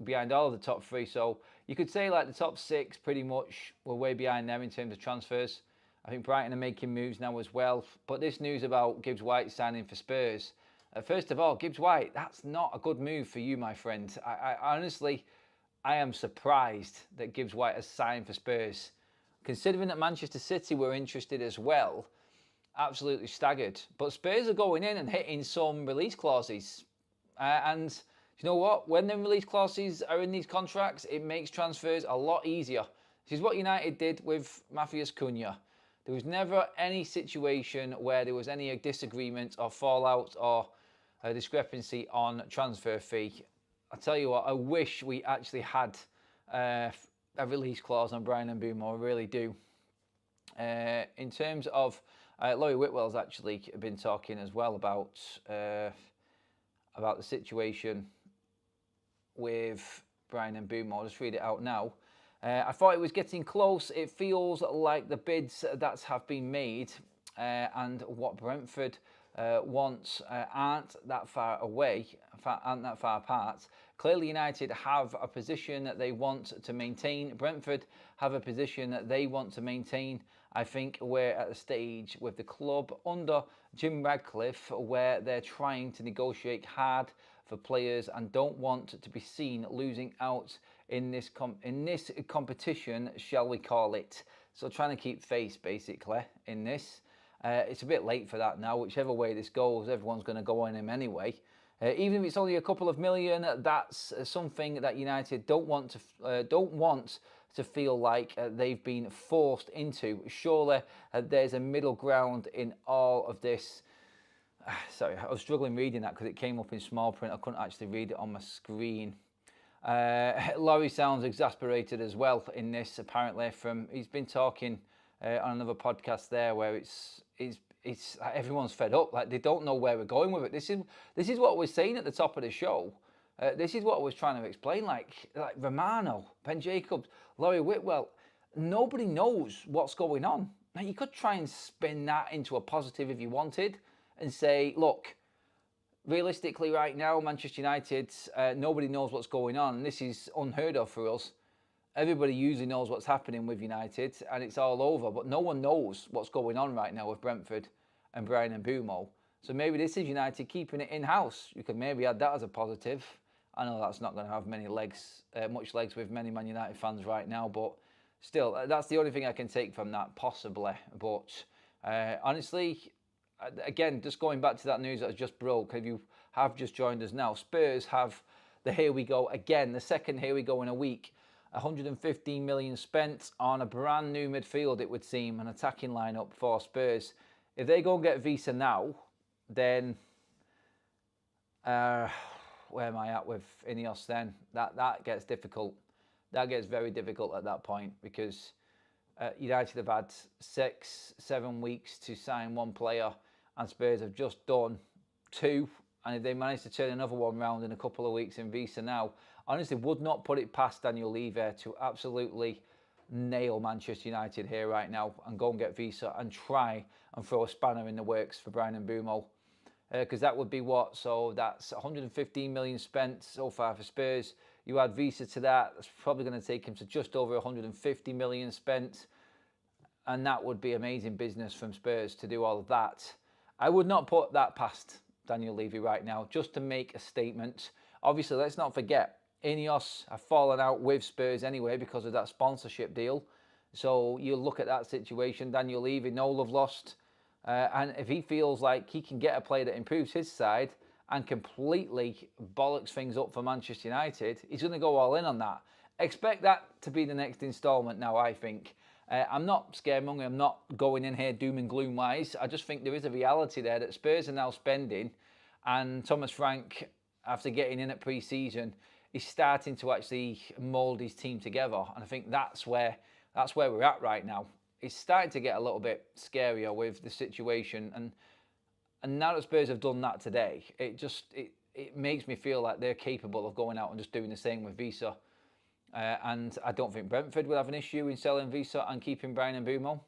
behind all of the top three. So you could say, like, the top six pretty much we're way behind them in terms of transfers. I think Brighton are making moves now as well. But this news about Gibbs White signing for Spurs, first of all, Gibbs White, that's not a good move for you, my friend. I honestly, I am surprised that Gibbs White has signed for Spurs. Considering that Manchester City were interested as well, absolutely staggered. But Spurs are going in and hitting some release clauses. And you know what? When the release clauses are in these contracts, it makes transfers a lot easier. This is what United did with Matheus Cunha. There was never any situation where there was any disagreement or fallout or a discrepancy on transfer fee. I tell you what, I wish we actually had a release clause on Bryan Mbeumo. I really do. In terms of Laurie Whitwell's actually been talking as well about the situation with Bryan Mbeumo. I'll just read it out now. I thought it was getting close. It feels like the bids that have been made and what Brentford wants aren't that far away, aren't that far apart. Clearly, United have a position that they want to maintain. Brentford have a position that they want to maintain. I think we're at the stage with the club under Jim Radcliffe where they're trying to negotiate hard for players and don't want to be seen losing out in this competition, shall we call it. So trying to keep face, basically, in this. It's a bit late for that now. Whichever way this goes, everyone's going to go on him anyway. Even if it's only a couple of million, that's something that United don't want to feel like they've been forced into. Surely there's a middle ground in all of this. Sorry, I was struggling reading that because it came up in small print. I couldn't actually read it on my screen. Laurie sounds exasperated as well in this, apparently. He's been talking on another podcast there where it's everyone's fed up. Like, they don't know where we're going with it. This is what we're saying at the top of the show. This is what I was trying to explain. Like Romano, Ben Jacobs, Laurie Whitwell. Nobody knows what's going on. Now, you could try and spin that into a positive if you wanted and say, look, realistically right now, Manchester United, nobody knows what's going on. This is unheard of for us. Everybody usually knows what's happening with United and it's all over, but no one knows what's going on right now with Brentford and Bryan Mbeumo. So maybe this is United keeping it in-house. You could maybe add that as a positive. I know that's not going to have much legs with many Man United fans right now, but still, that's the only thing I can take from that, possibly. But honestly, again, just going back to that news that just broke, if you have just joined us now, Spurs have the here we go again, the second here we go in a week. 115 million spent on a brand new midfield, it would seem, an attacking lineup for Spurs. If they go and get Visa now, then where am I at with Ineos then? That gets difficult. That gets very difficult at that point because United have had 6-7 weeks to sign one player and Spurs have just done 2. And if they manage to turn another one round in a couple of weeks in Visa now, honestly would not put it past Daniel Levy to absolutely nail Manchester United here right now and go and get Visa and try and throw a spanner in the works for Bryan Mbeumo. Because that would be what? So that's 115 million spent so far for Spurs. You add Visa to that, that's probably going to take him to just over 150 million spent. And that would be amazing business from Spurs to do all of that. I would not put that past Daniel Levy right now, just to make a statement. Obviously, let's not forget, Ineos have fallen out with Spurs anyway because of that sponsorship deal. So you look at that situation, Daniel Levy, no love lost. And if he feels like he can get a player that improves his side and completely bollocks things up for Manchester United, he's going to go all in on that. Expect that to be the next instalment now, I think. I'm not scaremongering, I'm not going in here doom and gloom wise. I just think there is a reality there that Spurs are now spending, and Thomas Frank, after getting in at pre-season, is starting to actually mould his team together. And I think that's where we're at right now. It's starting to get a little bit scarier with the situation, and now that Spurs have done that today, it makes me feel like they're capable of going out and just doing the same with Visa. And I don't think Brentford will have an issue in selling Visa and keeping Bryan and Mbeumo.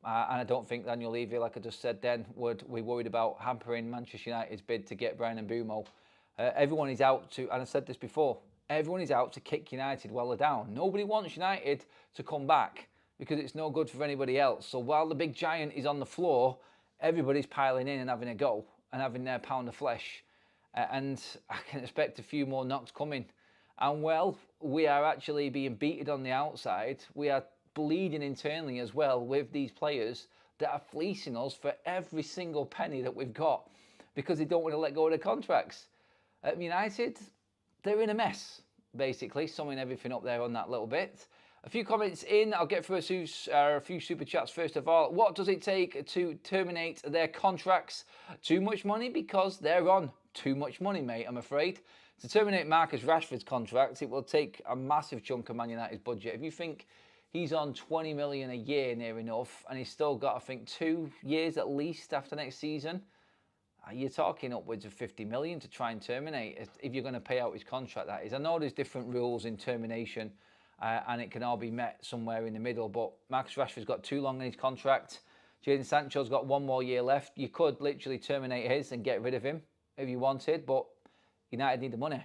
And I don't think Daniel Levy, like I just said then, would be worried about hampering Manchester United's bid to get Bryan and Mbeumo. Everyone is out to, and I said this before, everyone is out to kick United while they're down. Nobody wants United to come back because it's no good for anybody else. So while the big giant is on the floor, everybody's piling in and having a go and having their pound of flesh. And I can expect a few more knocks coming. And well, we are actually being beaten on the outside. We are bleeding internally as well with these players that are fleecing us for every single penny that we've got because they don't want to let go of their contracts. At United, they're in a mess, basically, summing everything up there on that little bit. A few comments in. I'll get through a few super chats first of all. What does it take to terminate their contracts? Too much money? Because they're on too much money, mate, I'm afraid. To terminate Marcus Rashford's contract, it will take a massive chunk of Man United's budget. If you think he's on 20 million a year near enough, and he's still got, I think, 2 years at least after next season, you're talking upwards of 50 million to try and terminate if you're going to pay out his contract, that is. I know there's different rules in termination, and it can all be met somewhere in the middle, but Marcus Rashford's got too long in his contract. Jadon Sancho's got 1 more year left. You could literally terminate his and get rid of him if you wanted, but United need the money.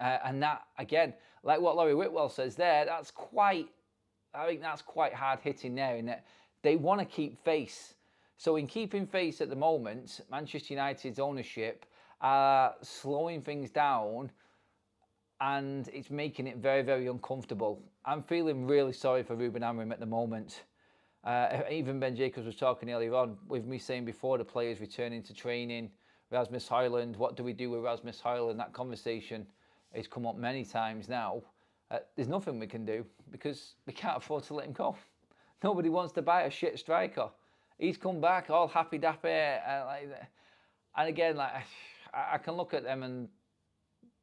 And that, again, like what Laurie Whitwell says there, I think that's quite hard hitting there in that they want to keep face. So in keeping face at the moment, Manchester United's ownership are slowing things down, and it's making it very, very uncomfortable. I'm feeling really sorry for Ruben Amorim at the moment. Even Ben Jacobs was talking earlier on with me saying before the players returning to training, Rasmus Højlund, what do we do with Rasmus Højlund? That conversation has come up many times now. There's nothing we can do because we can't afford to let him go. Nobody wants to buy a shit striker. He's come back all happy dappy, and again, like I can look at them and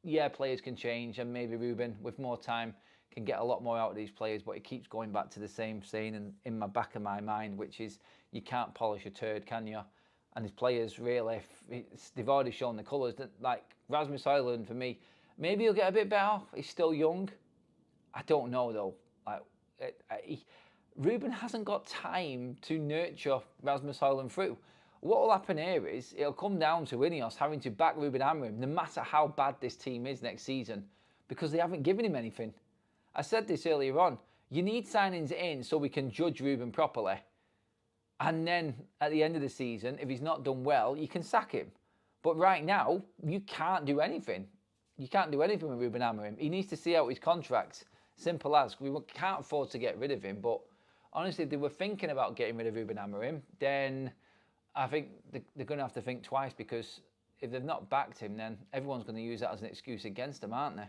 yeah, players can change, and maybe Ruben with more time can get a lot more out of these players, but it keeps going back to the same saying in my back of my mind, which is you can't polish a turd, can you? And his players really, they've already shown the colours. That, like Rasmus Højlund, for me, maybe he'll get a bit better. He's still young. I don't know though. Ruben hasn't got time to nurture Rasmus Højlund through. What will happen here is it'll come down to Ineos having to back Ruben Amorim no matter how bad this team is next season because they haven't given him anything. I said this earlier on. You need signings in so we can judge Ruben properly. And then at the end of the season, if he's not done well, you can sack him. But right now, you can't do anything. You can't do anything with Ruben Amorim. He needs to see out his contract. Simple as. We can't afford to get rid of him, but honestly, if they were thinking about getting rid of Ruben Amorim, then I think they're going to have to think twice because if they've not backed him, then everyone's going to use that as an excuse against him, aren't they?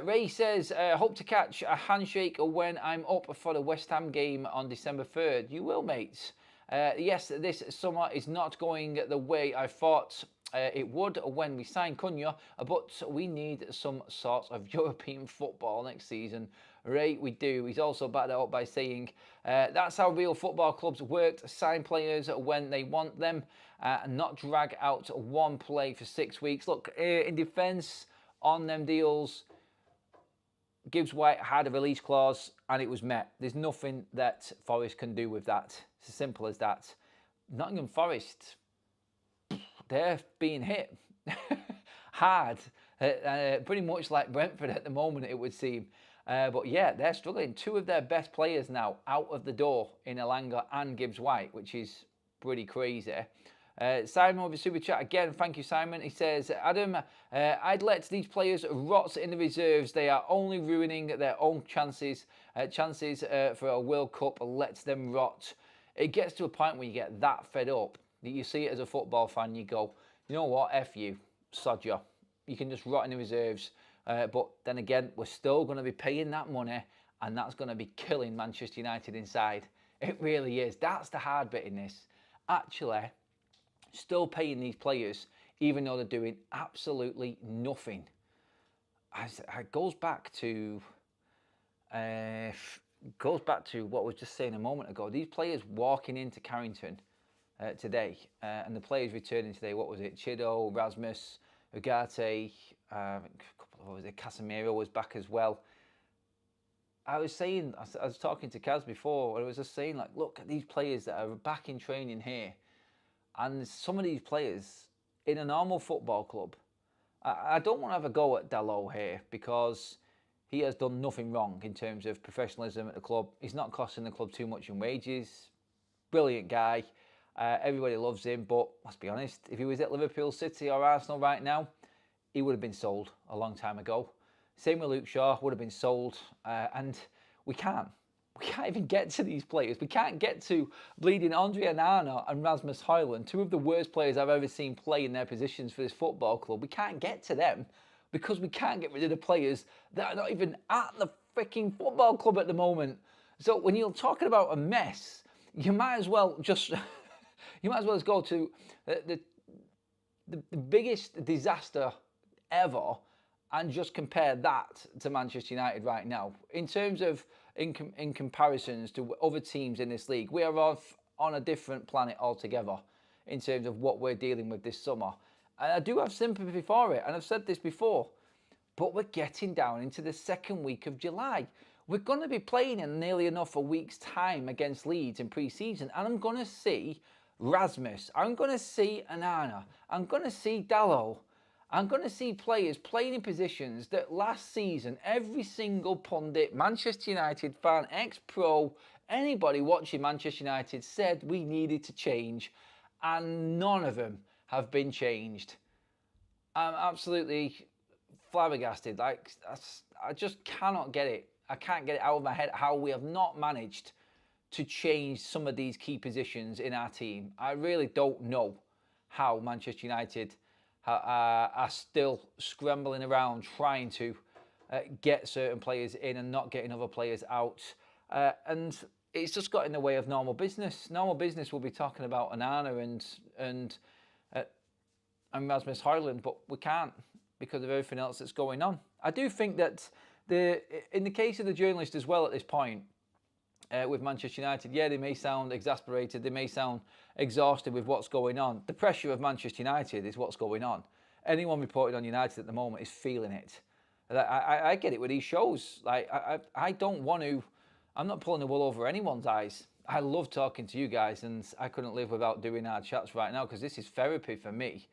Ray says, hope to catch a handshake when I'm up for the West Ham game on December 3rd. You will, mates. Yes, this summer is not going the way I thought it would when we signed Cunha, but we need some sort of European football next season. Ray, we do. He's also backed that up by saying, that's how real football clubs work. Sign players when they want them, not drag out one play for 6 weeks. Look, in defence on them deals, Gibbs White had a release clause and it was met. There's nothing that Forest can do with that. It's as simple as that. Nottingham Forest, they're being hit hard. Pretty much like Brentford at the moment, it would seem. But yeah, they're struggling. 2 of their best players now out of the door in Elanga and Gibbs White, which is pretty crazy. Simon with a super chat again. Thank you, Simon. He says, Adam, I'd let these players rot in the reserves. They are only ruining their own chances for a World Cup. Let them rot. it gets to a point where you get that fed up that you see it as a football fan, you go, you know what, F you, sod you. You can just rot in the reserves. But then again, we're still going to be paying that money, and that's going to be killing Manchester United inside. It really is. That's the hard bit in this. Actually, still paying these players, even though they're doing absolutely nothing. It goes back to what I was just saying a moment ago. These players walking into Carrington today, and the players returning today. What was it? Chido, Rasmus, Ugarte, a couple of others. Casemiro was back as well. I was talking to Kaz before, and I was just saying, like, look at these players that are back in training here, and some of these players in a normal football club. I don't want to have a go at Dalot here because he has done nothing wrong in terms of professionalism at the club. He's not costing the club too much in wages. Brilliant guy. Everybody loves him, but let's be honest, if he was at Liverpool, City or Arsenal right now, he would have been sold a long time ago. Same with Luke Shaw, would have been sold, and we can't even get to these players. We can't get to bleeding Andre Onana and Rasmus Højlund, two of the worst players I've ever seen play in their positions for this football club. We can't get to them because we can't get rid of the players that are not even at the freaking football club at the moment. So when you're talking about a mess, you might as well just go to the biggest disaster ever and just compare that to Manchester United right now. In terms of in comparisons to other teams in this league, we are on a different planet altogether in terms of what we're dealing with this summer. And I do have sympathy for it, and I've said this before, but we're getting down into the second week of July. We're going to be playing in nearly enough a week's time against Leeds in pre-season, and I'm going to see Rasmus, I'm going to see Onana, I'm going to see Dalot, I'm going to see players playing in positions that last season every single pundit, Manchester United fan, ex-pro, anybody watching Manchester United said we needed to change, and none of them have been changed. I'm absolutely flabbergasted. Like, I just cannot get it. I can't get it out of my head how we have not managed to change some of these key positions in our team. I really don't know how Manchester United are still scrambling around trying to get certain players in and not getting other players out. And it's just got in the way of normal business. Normal business will be talking about Onana and Rasmus Højlund, but we can't because of everything else that's going on. I do think that in the case of the journalist as well at this point, with Manchester United, yeah, they may sound exasperated, they may sound exhausted with what's going on. The pressure of Manchester United is what's going on. Anyone reporting on United at the moment is feeling it. I get it with these shows. Like, I don't want to, I'm not pulling the wool over anyone's eyes. I love talking to you guys, and I couldn't live without doing our chats right now because this is therapy for me.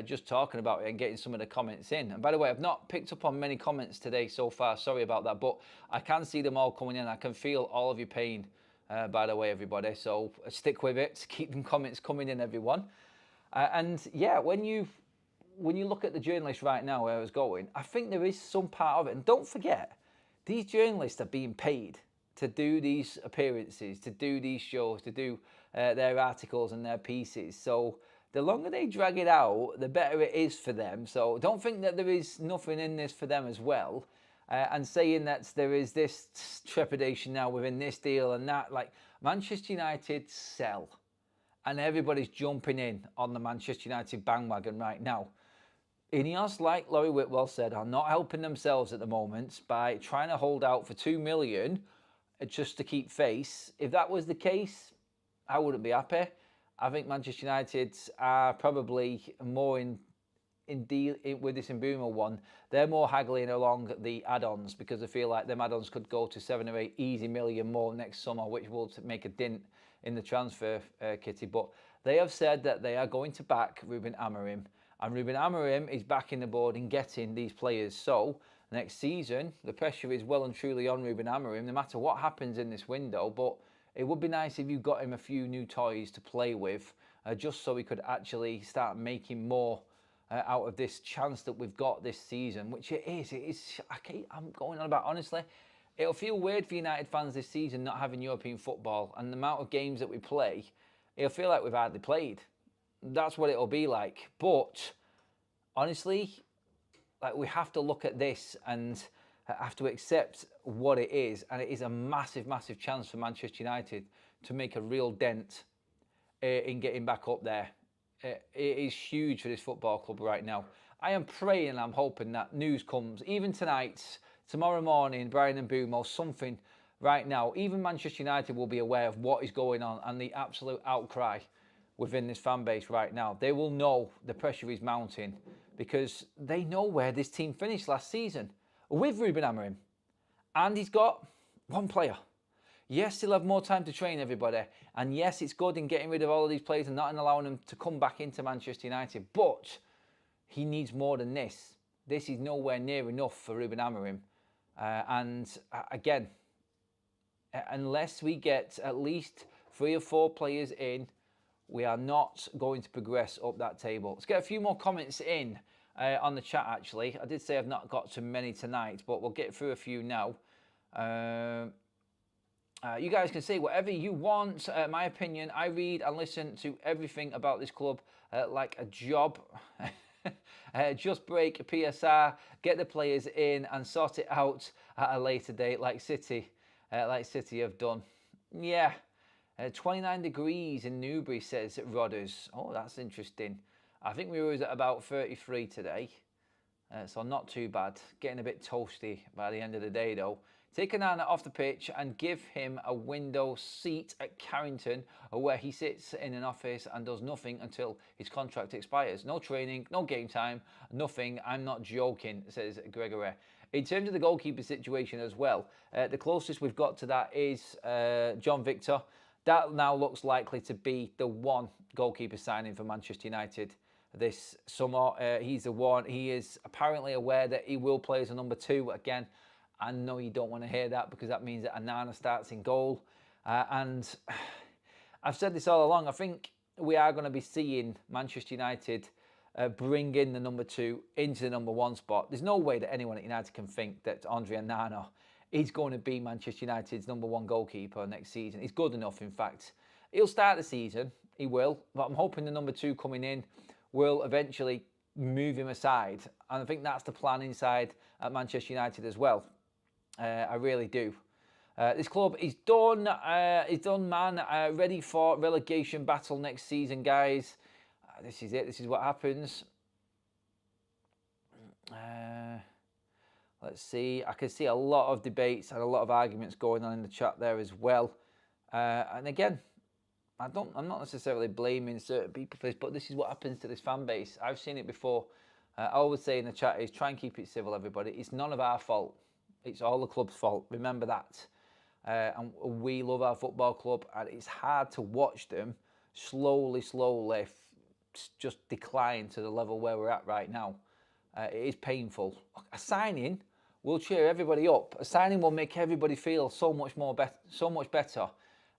Just talking about it and getting some of the comments in. And by the way, I've not picked up on many comments today so far. Sorry about that, but I can see them all coming in. I can feel all of your pain, by the way, everybody. So stick with it. Keep them comments coming in, everyone. And yeah, when you look at the journalists right now, where I was going, I think there is some part of it. And don't forget, these journalists are being paid to do these appearances, to do these shows, to do their articles and their pieces. So the longer they drag it out, the better it is for them. So don't think that there is nothing in this for them as well. And saying that there is this trepidation now within this deal and that, like, Manchester United sell. And everybody's jumping in on the Manchester United bandwagon right now. Ineos, like Laurie Whitwell said, are not helping themselves at the moment by trying to hold out for 2 million just to keep face. If that was the case, I wouldn't be happy. I think Manchester United are probably more in deal with this Mbeumo one. They're more haggling along the add-ons because I feel like them add-ons could go to 7 or 8 easy million more next summer, which will make a dent in the transfer kitty. But they have said that they are going to back Ruben Amorim, and Ruben Amorim is backing the board in getting these players. So next season, the pressure is well and truly on Ruben Amorim, no matter what happens in this window. But it would be nice if you got him a few new toys to play with, just so we could actually start making more out of this chance that we've got this season, which it is. I'm going on about, honestly, It'll feel weird for United fans this season not having European football, and the amount of games that we play, it'll feel like we've hardly played. That's what it'll be like. But honestly, like, we have to look at this and have to accept what it is, and it is a massive, massive chance for Manchester United to make a real dent in getting back up there. It is huge for this football club right now. I am praying and I'm hoping that news comes, even tonight, tomorrow morning, Bryan and Mbeumo, something right now. Even Manchester United will be aware of what is going on and the absolute outcry within this fan base right now. They will know the pressure is mounting because they know where this team finished last season with Ruben Amorim. And he's got one player. Yes, he'll have more time to train everybody. And yes, it's good in getting rid of all of these players and not allowing them to come back into Manchester United. But he needs more than this. This is nowhere near enough for Ruben Amorim. Again, unless we get at least 3 or 4 players in, we are not going to progress up that table. Let's get a few more comments in on the chat, actually. I did say I've not got too many tonight, but we'll get through a few now. You guys can say whatever you want. My opinion, I read and listen to everything about this club like a job. Just break PSR, get the players in and sort it out at a later date like City have done. Yeah. 29 degrees in Newbury, says Rodders. Oh, that's interesting. I think we were at about 33 today. So not too bad. Getting a bit toasty by the end of the day, though. Take Onana off the pitch and give him a window seat at Carrington, where he sits in an office and does nothing until his contract expires. No training, no game time, nothing. I'm not joking, says Gregory. In terms of the goalkeeper situation as well, the closest we've got to that is John Victor. That now looks likely to be the one goalkeeper signing for Manchester United this summer. He's the one. He is apparently aware that he will play as a number 2 again. I know you don't want to hear that because that means that Onana starts in goal. And I've said this all along. I think we are going to be seeing Manchester United bring in the number 2 into the number 1 spot. There's no way that anyone at United can think that Andre Onana is going to be Manchester United's number 1 goalkeeper next season. He's good enough, in fact. He'll start the season. He will. But I'm hoping the number 2 coming in will eventually move him aside. And I think that's the plan inside at Manchester United as well. I really do. This club is done. Man. Ready for relegation battle next season, guys. This is it. This is what happens. Let's see. I can see a lot of debates and a lot of arguments going on in the chat there as well. And again, I'm not necessarily blaming certain people for this, but this is what happens to this fan base. I've seen it before. I always say in the chat is try and keep it civil, everybody. It's none of our fault. It's all the club's fault. Remember that. And we love our football club, and it's hard to watch them slowly just decline to the level where we're at right now. It is painful. A signing will cheer everybody up. A signing will make everybody feel so much better.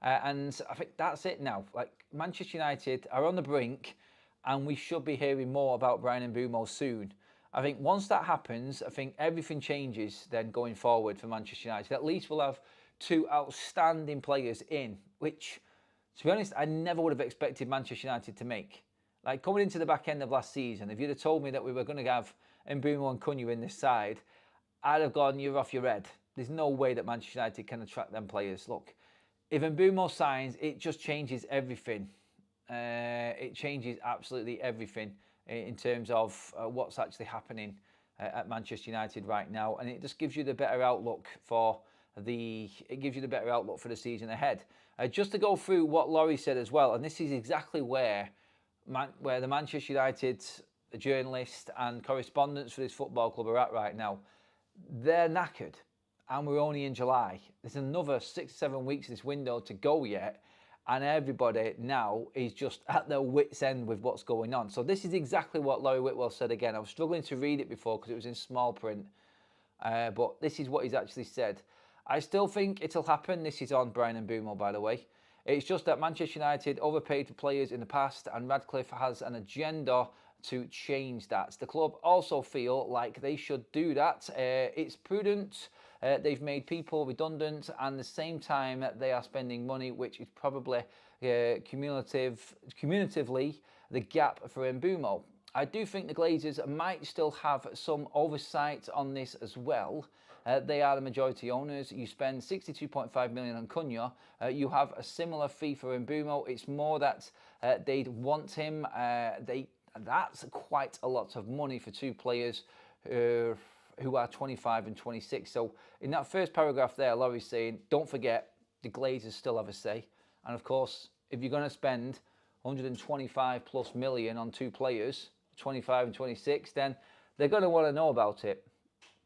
And I think that's it now. Like, Manchester United are on the brink, and we should be hearing more about Bryan and Mbeumo soon. I think once that happens, I think everything changes then going forward for Manchester United. At least we'll have 2 outstanding players in, which, to be honest, I never would have expected Manchester United to make. Like, coming into the back end of last season, if you'd have told me that we were going to have Mbeumo and Cunha in this side, I'd have gone, you're off your head. There's no way that Manchester United can attract them players. Look, if Mbeumo signs, it just changes everything. It changes absolutely everything in terms of what's actually happening at Manchester United right now, and it just gives you the better outlook for the season ahead. Just to go through what Laurie said as well, and this is exactly where the Manchester United journalists and correspondents for this football club are at right now. They're knackered, and we're only in July. There's another 6 or 7 weeks of this window to go yet. And everybody now is just at their wits' end with what's going on. So this is exactly what Laurie Whitwell said again. I was struggling to read it before because it was in small print. But this is what he's actually said. I still think it'll happen. This is on Bryan and Mbeumo, by the way. It's just that Manchester United overpaid for players in the past, and Radcliffe has an agenda to change that. The club also feel like they should do that. It's prudent They've made people redundant, and at the same time they are spending money, which is probably cumulatively the gap for Mbeumo. I do think the Glazers might still have some oversight on this as well. They are the majority owners. You spend 62.5 million on Cunha. You have a similar fee for Mbeumo. It's more that they'd want him. That's quite a lot of money for two players who are 25 and 26. So in that first paragraph there, Laurie's saying, don't forget, the Glazers still have a say. And of course, if you're going to spend 125 plus million on two players, 25 and 26, then they're going to want to know about it.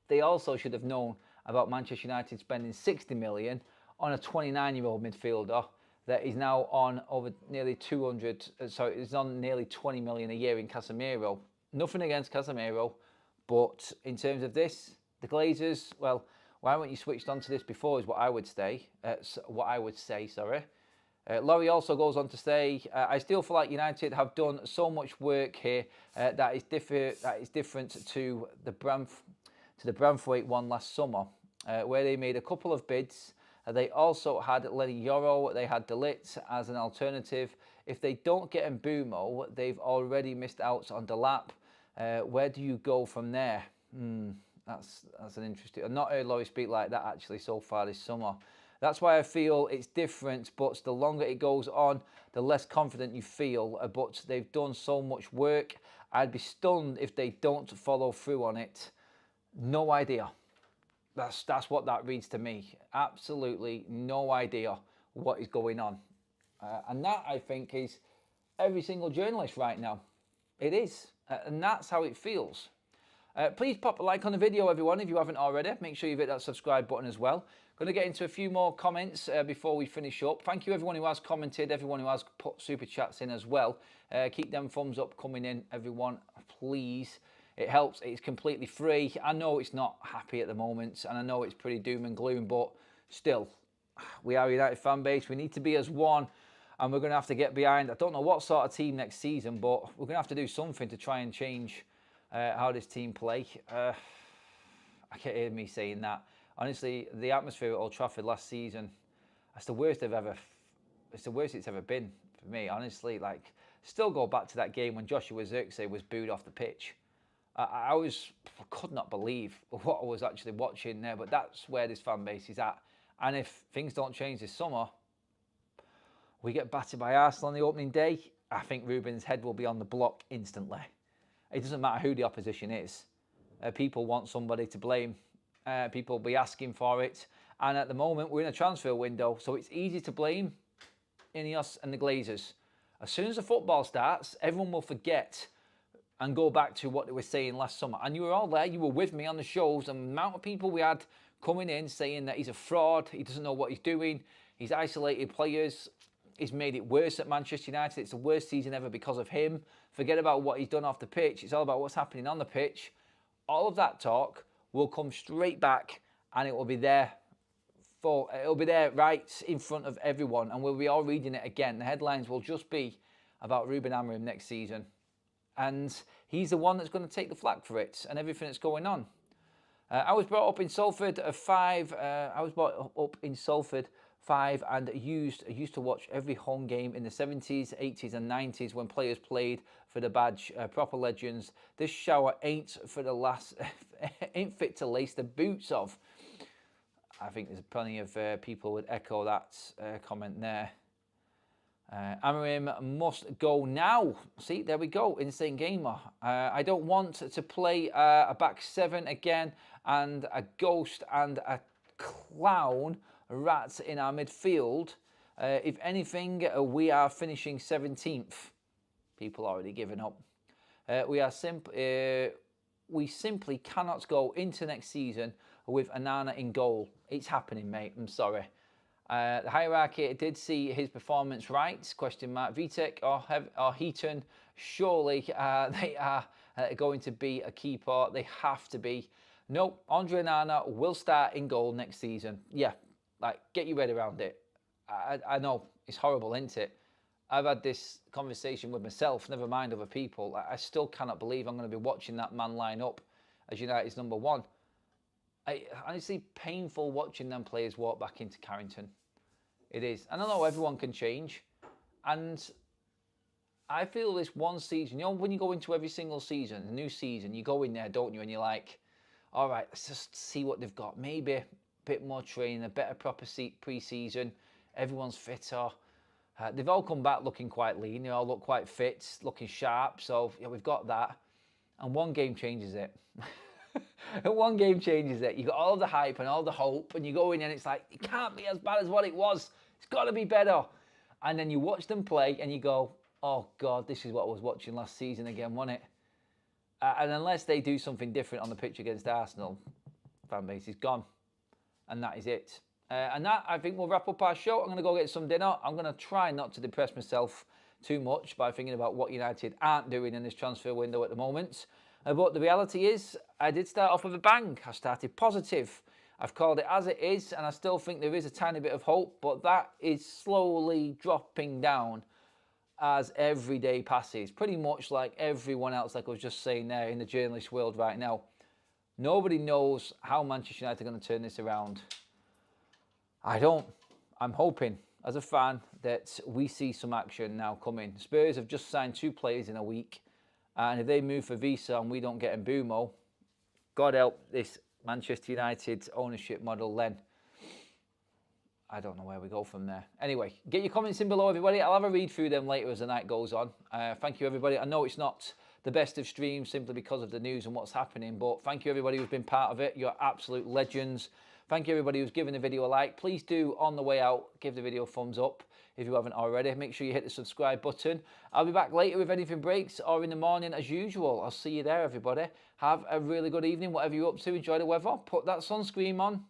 They also should have known about Manchester United spending 60 million on a 29-year-old midfielder that is now on over nearly 20 million a year in Casemiro. Nothing against Casemiro, but in terms of this, the Glazers, well, why weren't you switched on to this before is what I would say. Laurie also goes on to say, I still feel like United have done so much work here that is different to the Branthwaite one last summer, where they made a couple of bids. They also had Lenny Yoro, they had De Ligt as an alternative. If they don't get Mbeumo, they've already missed out on Delap. Where do you go from there? That's an interesting... I've not heard Laurie speak like that actually so far this summer. That's why I feel it's different, but the longer it goes on, the less confident you feel. But they've done so much work. I'd be stunned if they don't follow through on it. No idea. That's what that reads to me. Absolutely no idea what is going on. And that, I think, is every single journalist right now. It is. And that's how it feels. Please pop a like on the video, everyone, if you haven't already. Make sure you hit that subscribe button as well. Going to get into a few more comments before we finish up. Thank you, everyone who has commented, everyone who has put super chats in as well. Keep them thumbs up coming in, everyone, please. It helps. It's completely free. I know it's not happy at the moment, and I know it's pretty doom and gloom, but still, we are a United fan base. We need to be as one, and we're going to have to get behind. I don't know what sort of team next season, but we're going to have to do something to try and change how this team play. I can't hear me saying that. Honestly, the atmosphere at Old Trafford last season, that's the worst it's the worst it's ever been for me, honestly. Like, still go back to that game when Joshua Zirkzee was booed off the pitch. I could not believe what I was actually watching there, but that's where this fan base is at. And if things don't change this summer, we get battered by Arsenal on the opening day, I think Ruben's head will be on the block instantly. It doesn't matter who the opposition is. People want somebody to blame. People will be asking for it. And at the moment, we're in a transfer window, so it's easy to blame Ineos and the Glazers. As soon as the football starts, everyone will forget and go back to what they were saying last summer. And you were all there, you were with me on the shows, and the amount of people we had coming in saying that he's a fraud, he doesn't know what he's doing, he's isolated players, he's made it worse at Manchester United, it's the worst season ever because of him. Forget about what he's done off the pitch, it's all about what's happening on the pitch. All of that talk will come straight back, and it will be there it'll be there right in front of everyone, and we'll be all reading it again. The headlines will just be about Ruben Amorim next season. And he's the one that's going to take the flak for it and everything that's going on. I was brought up in Salford at 5. And used to watch every home game in the 70s, 80s and 90s when players played for the badge. Proper legends. This shower ain't fit to lace the boots of. I think there's plenty of people would echo that comment there. Amorim must go now. See, there we go. Insane gamer. I don't want to play a back seven again and a ghost and a clown rat in our midfield. If anything, we are finishing 17th. People already given up. We simply cannot go into next season with Onana in goal. It's happening, mate. I'm sorry. The hierarchy did see his performance right, question mark. Vitek or Heaton, surely they are going to be a key part. They have to be. No, Andre Onana will start in goal next season. Yeah, like, get your head around it. I know, it's horrible, isn't it? I've had this conversation with myself, never mind other people. I still cannot believe I'm going to be watching that man line up as United's number one. honestly painful watching them players walk back into Carrington. It is. And I know everyone can change. And I feel this one season, you know, when you go into every single season, a new season, you go in there, don't you? And you're like, all right, let's just see what they've got. Maybe a bit more training, a better proper pre-season. Everyone's fitter. They've all come back looking quite lean. They all look quite fit, looking sharp. So yeah, we've got that. And one game changes it. One game changes it. You got all the hype and all the hope, and you go in and it's like, it can't be as bad as what it was. It's got to be better. And then you watch them play and you go, oh God, this is what I was watching last season again, wasn't it? And unless they do something different on the pitch against Arsenal, fan base is gone. And that is it. And that, I think, will wrap up our show. I'm going to go get some dinner. I'm going to try not to depress myself too much by thinking about what United aren't doing in this transfer window at the moment. But the reality is, I did start off with a bang. I started positive. I've called it as it is, and I still think there is a tiny bit of hope, but that is slowly dropping down as every day passes. Pretty much like everyone else, like I was just saying there, in the journalist world right now. Nobody knows how Manchester United are going to turn this around. I don't. I'm hoping, as a fan, that we see some action now coming. Spurs have just signed 2 players in a week. And if they move for Visa and we don't get Mbeumo, God help this Manchester United ownership model then. I don't know where we go from there. Anyway, get your comments in below, everybody. I'll have a read through them later as the night goes on. Thank you, everybody. I know it's not the best of streams simply because of the news and what's happening, but thank you, everybody who's been part of it. You're absolute legends. Thank you, everybody who's given the video a like. Please do, on the way out, give the video a thumbs up if you haven't already. Make sure you hit the subscribe button. I'll be back later if anything breaks, or in the morning as usual. I'll see you there, everybody. Have a really good evening, whatever you're up to. Enjoy the weather. Put that sunscreen on.